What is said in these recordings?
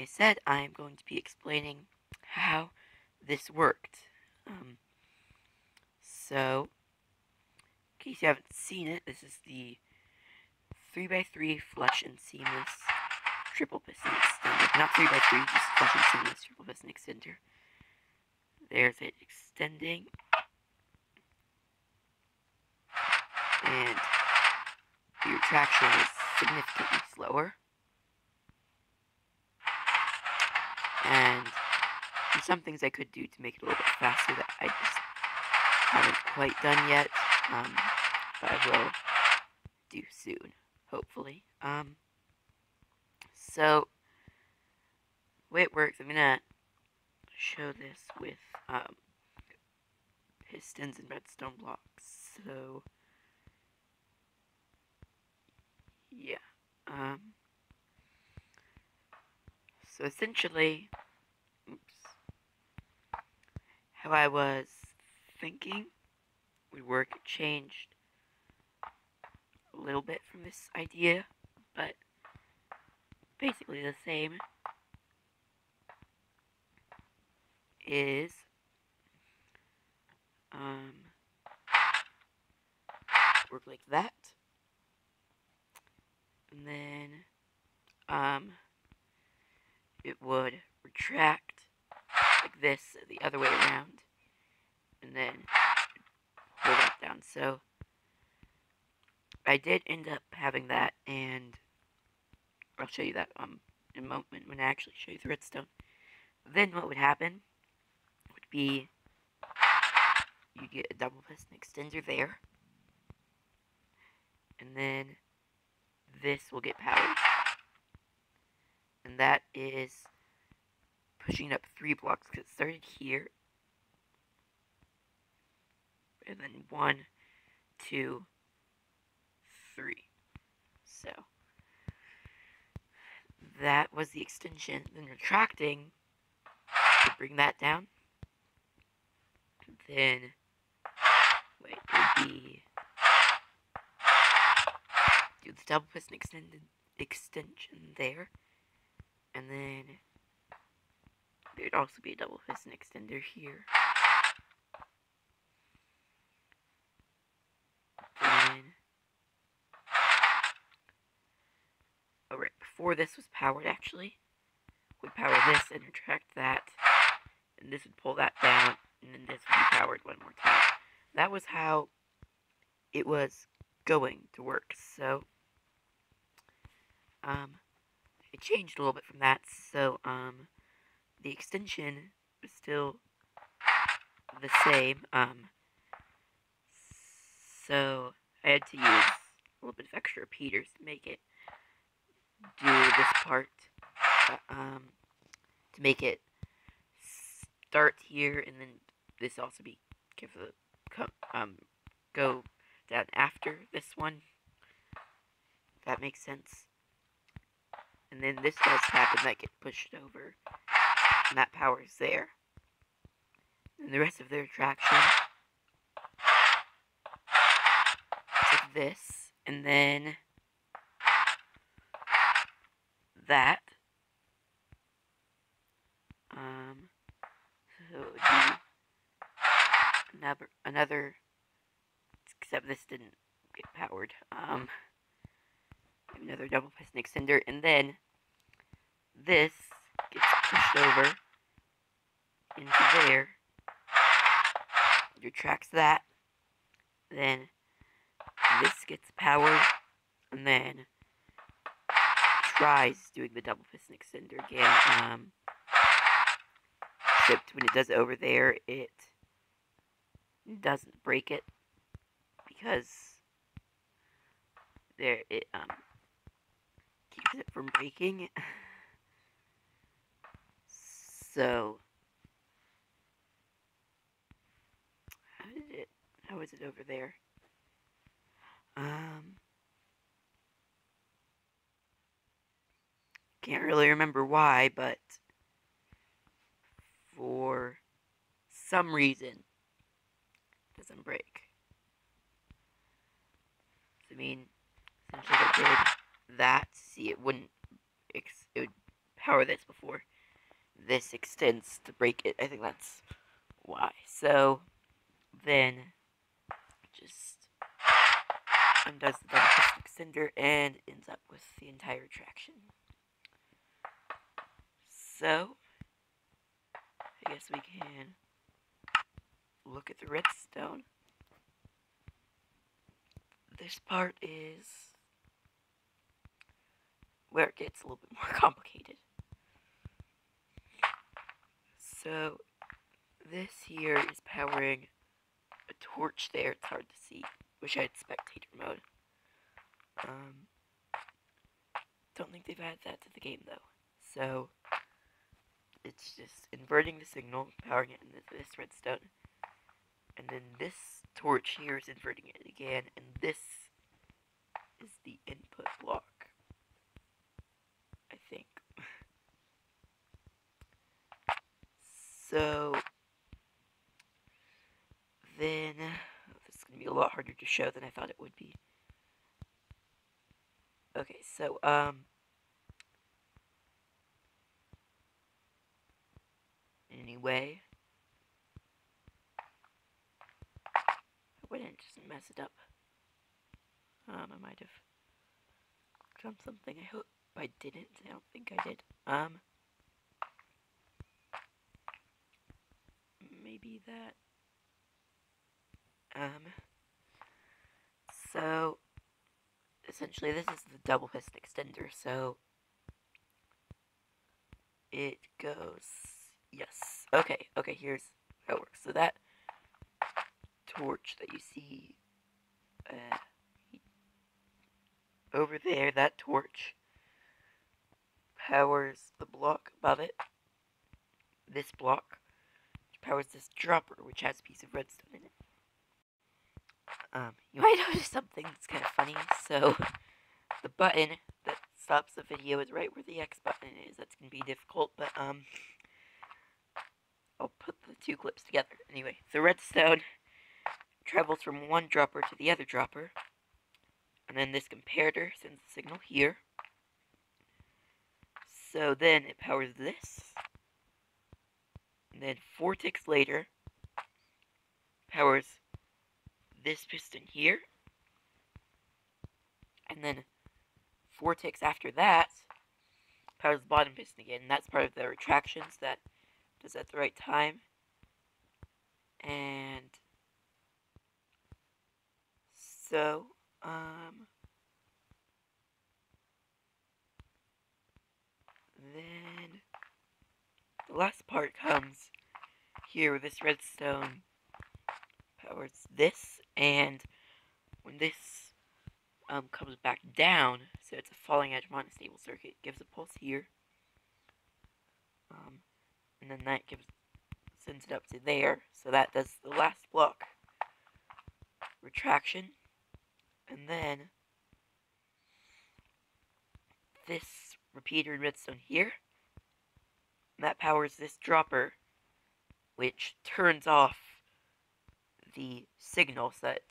I said, I'm going to be explaining how this worked. So, in case you haven't seen it, this is the 3x3 flush and seamless triple piston extender. Not 3x3, just flush and seamless triple piston extender. There's it extending. And the retraction is significantly slower. And there's some things I could do to make it a little bit faster that I just haven't quite done yet, but I will do soon, hopefully. So, the way it works, I'm gonna show this with pistons and redstone blocks. So, yeah. So essentially, how I was thinking would work. It changed a little bit from this idea, but basically the same. Is work like that, and then it would retract like this the other way around, and then pull that down. So I did end up having that, and I'll show you that in a moment when I actually show you the redstone. Then what would happen would be you get a double piston extender there, and then this will get powered, and that is pushing up 3 blocks because it started here, and then 1, 2, 3. So that was the extension. Then retracting to bring that down. Then wait, it would be do the double piston extension there, and then there'd also be a double piston extender here. Then, oh right, before this was powered actually, would power this and retract that, and this would pull that down, and then this would be powered one more time. That was how it was going to work. So, it changed a little bit from that. So, the extension was still the same. So I had to use a little bit of extra repeaters to make it do this part. To make it start here, and then this also be go down after this one. If that makes sense. And then this does happen, that gets pushed over, and that power is there. And the rest of the retraction is like this, and then that. So it would be another, except this didn't get powered. Another double piston extender, and then this gets pushed over into there, retracts that, then this gets powered, and then tries doing the double piston extender again, except when it does it over there, it doesn't break it, because there it keeps it from breaking. So how is it over there? Can't really remember why, but for some reason it doesn't break. I mean, essentially I did that. See, it would power this before this extends to break it. I think that's why. So then just undoes the double piston extender and ends up with the entire traction. So I guess we can look at the redstone. This part is where it gets a little bit more complicated. So this here is powering a torch there. It's hard to see. Wish I had spectator mode. Don't think they've added that to the game though. So it's just inverting the signal, powering it into this redstone. And then this torch here is inverting it again, and this is the input block, I think. So then this is going to be a lot harder to show than I thought it would be. Okay, so anyway, I wouldn't just mess it up. I might have done something. I hope I didn't. I don't think I did. Maybe that. So essentially this is the double piston extender, so it goes, yes, okay, here's how it works. So that torch that you see over there, that torch powers the block above it, this block, which powers this dropper, which has a piece of redstone in it. You might notice something that's kind of funny. So the button that stops the video is right where the X button is. That's going to be difficult, but I'll put the two clips together. Anyway, the redstone travels from one dropper to the other dropper, and then this comparator sends the signal here. So then it powers this, and then 4 ticks later powers this piston here, and then 4 ticks after that powers the bottom piston again, and that's part of the retractions that does at the right time. And so then the last part comes here where this redstone powers this, and when this comes back down, so it's a falling edge monostable circuit, it gives a pulse here, and then that sends it up to there, so that does the last block retraction, and then this repeater redstone here, and that powers this dropper, which turns off the signal so that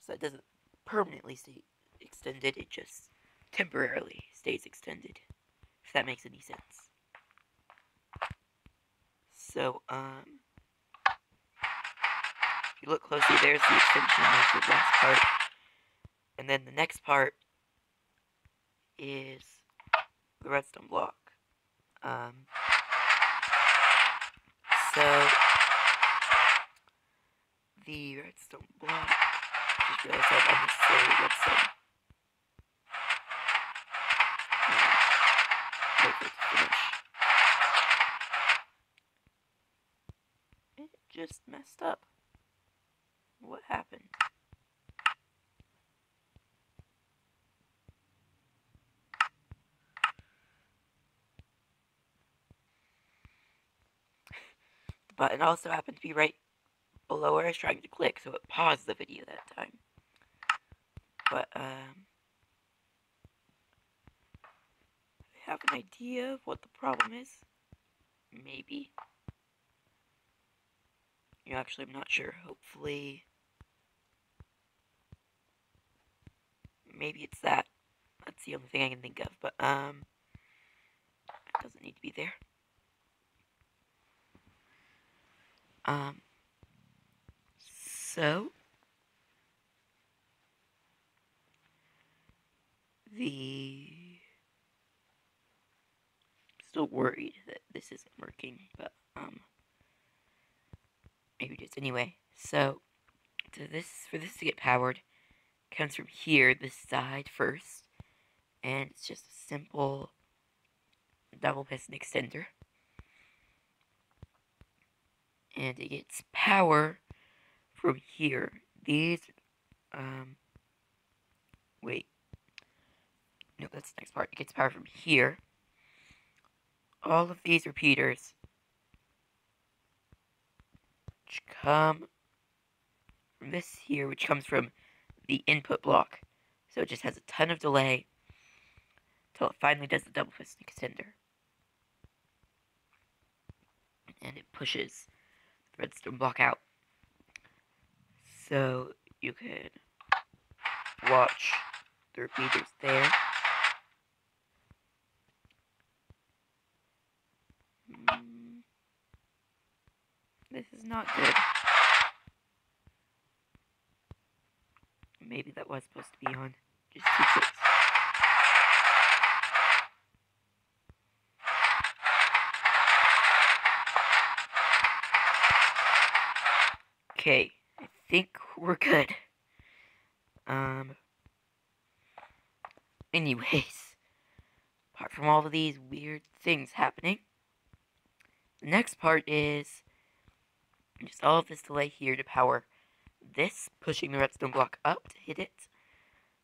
it doesn't permanently stay extended, it just temporarily stays extended, if that makes any sense. So, if you look closely, there's the extension, there's the last part, and then the next part is the redstone block. So the redstone block, just realized I have unnecessary redstone. Wait for it to finish. It just messed up. What happened? The button also happened to be right below where I was trying to click, so it paused the video that time. But, I have an idea of what the problem is. Maybe. You know, actually, I'm not sure. Hopefully, maybe it's that. That's the only thing I can think of. But, doesn't need to be there. So still worried that this isn't working, but maybe just anyway. So for this to get powered, it comes from here, this side first, and it's just a simple double piston extender, and it gets power from here. These wait, no, that's the next part. It gets power from here. All of these repeaters, which come from this here, which comes from the input block. So it just has a ton of delay until it finally does the double piston extender. And it pushes the redstone block out. So you can watch the repeaters there. This is not good. Maybe that was supposed to be on. Just too close. Okay, I think we're good. Anyways, apart from all of these weird things happening, the next part is just all of this delay here to power this, pushing the redstone block up to hit it.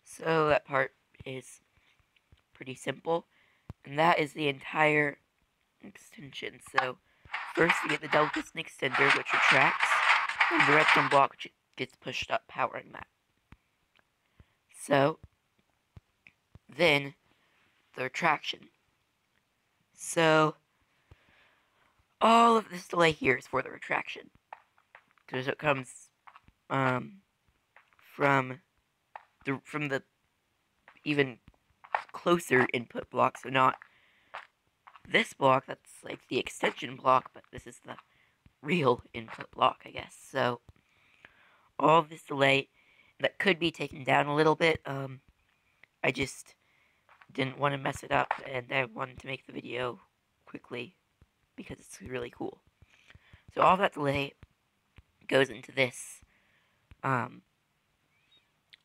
So that part is pretty simple, and that is the entire extension. So first you get the double piston extender, which retracts, and the redstone block, which gets pushed up, powering that. So then the retraction. So all of this delay here is for the retraction, because it comes from the even closer input block. So not this block, that's like the extension block, but this is the real input block, I guess. So all of this delay that could be taken down a little bit. I just didn't want to mess it up, and I wanted to make the video quickly because it's really cool. So all that delay goes into this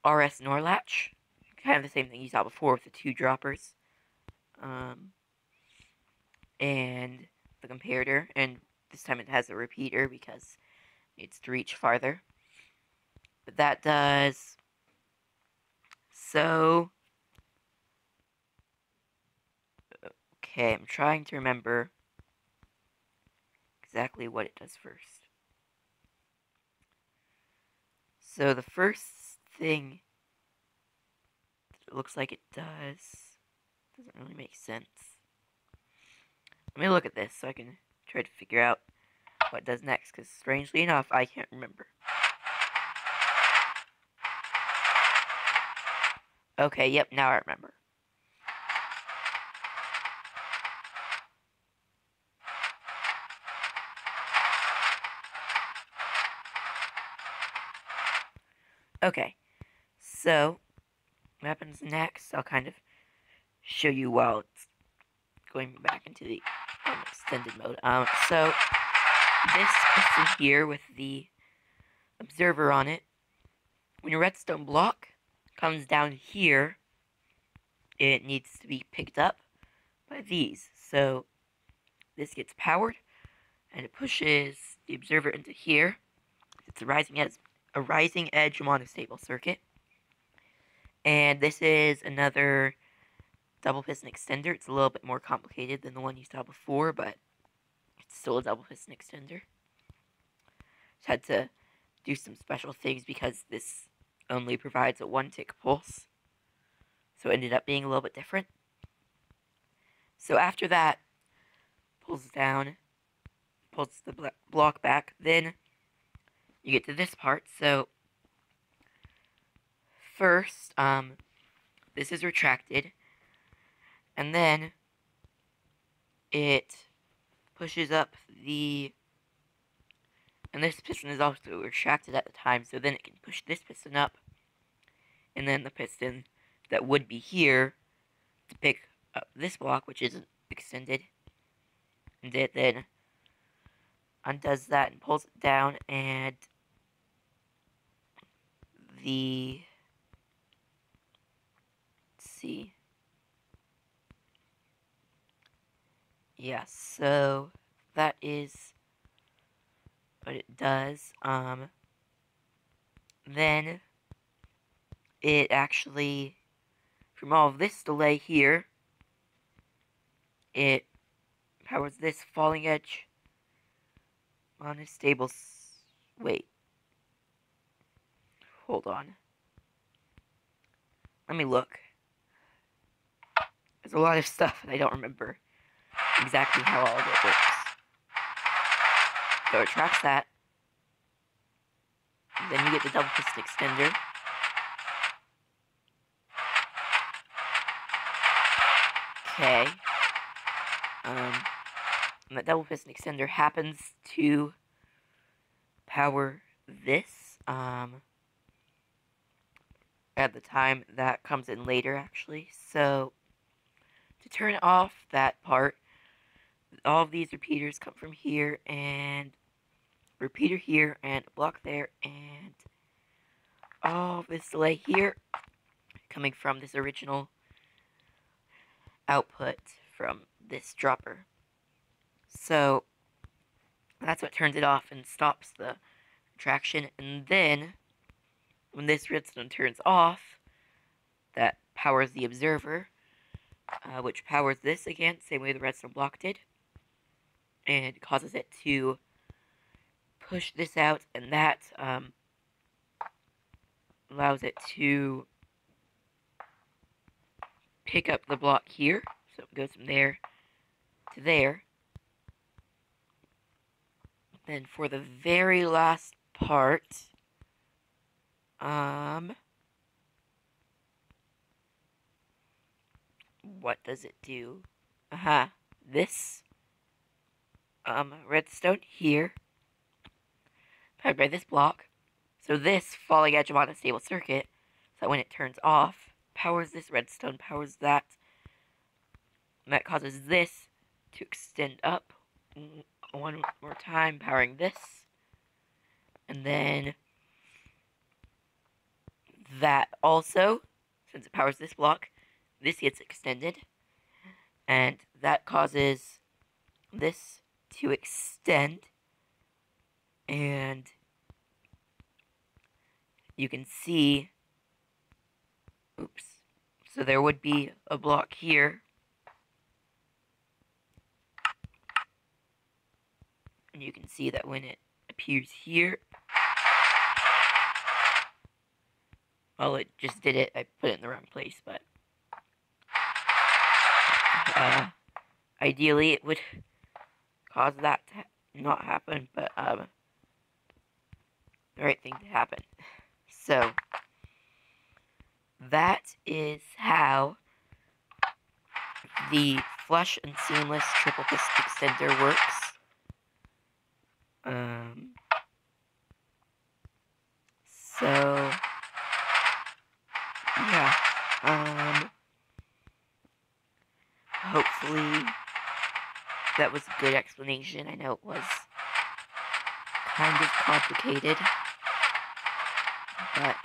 RS NOR latch, kind of the same thing you saw before with the two droppers, and the comparator, and this time it has a repeater because it needs to reach farther. But that does so. Okay, I'm trying to remember exactly what it does first. So the first thing that it looks like it does doesn't really make sense. Let me look at this so I can try to figure out what it does next, because strangely enough, I can't remember. Okay, yep, now I remember. Okay, so what happens next, I'll kind of show you while it's going back into the extended mode. So this piston here with the observer on it, when your redstone block comes down here, it needs to be picked up by these. So this gets powered, and it pushes the observer into here. It's a rising edge monostable circuit. And this is another double piston extender. It's a little bit more complicated than the one you saw before, but it's still a double piston extender. Just had to do some special things because this only provides a 1-tick pulse. So it ended up being a little bit different. So after that, pulls down, pulls the block back, then you get to this part. So first, this is retracted, and then it pushes up and this piston is also retracted at the time, so then it can push this piston up, and then the piston that would be here to pick up this block, which isn't extended, and it then undoes that and pulls it down, and let's see. Yeah, so that is what it does. Then it actually, from all of this delay here, it powers this falling edge on a stable. Wait. Hold on. Let me look. There's a lot of stuff, and I don't remember exactly how all of it works. So it tracks that. Then you get the double piston extender. Okay. And that double piston extender happens to power this. At the time that comes in later, actually. So to turn off that part, all of these repeaters come from here, and repeater here, and a block there, and all of this delay here coming from this original output from this dropper. So that's what turns it off and stops the retraction. And then when this redstone turns off, that powers the observer, which powers this again, same way the redstone block did, and causes it to push this out, and that allows it to pick up the block here, so it goes from there to there. Then for the very last part, what does it do? This redstone here, powered by this block. So this falling edge of on a stable circuit, so that when it turns off, powers this redstone, powers that, and that causes this to extend up one more time, powering this, and then that also, since it powers this block, this gets extended, and that causes this to extend, and you can see, oops, so there would be a block here, and you can see that when it appears here, well, it just did it, I put it in the wrong place, but ideally it would cause that to not happen, but the right thing to happen. So that is how the flush and seamless triple piston extender works. So yeah, hopefully that was a good explanation. I know it was kind of complicated, but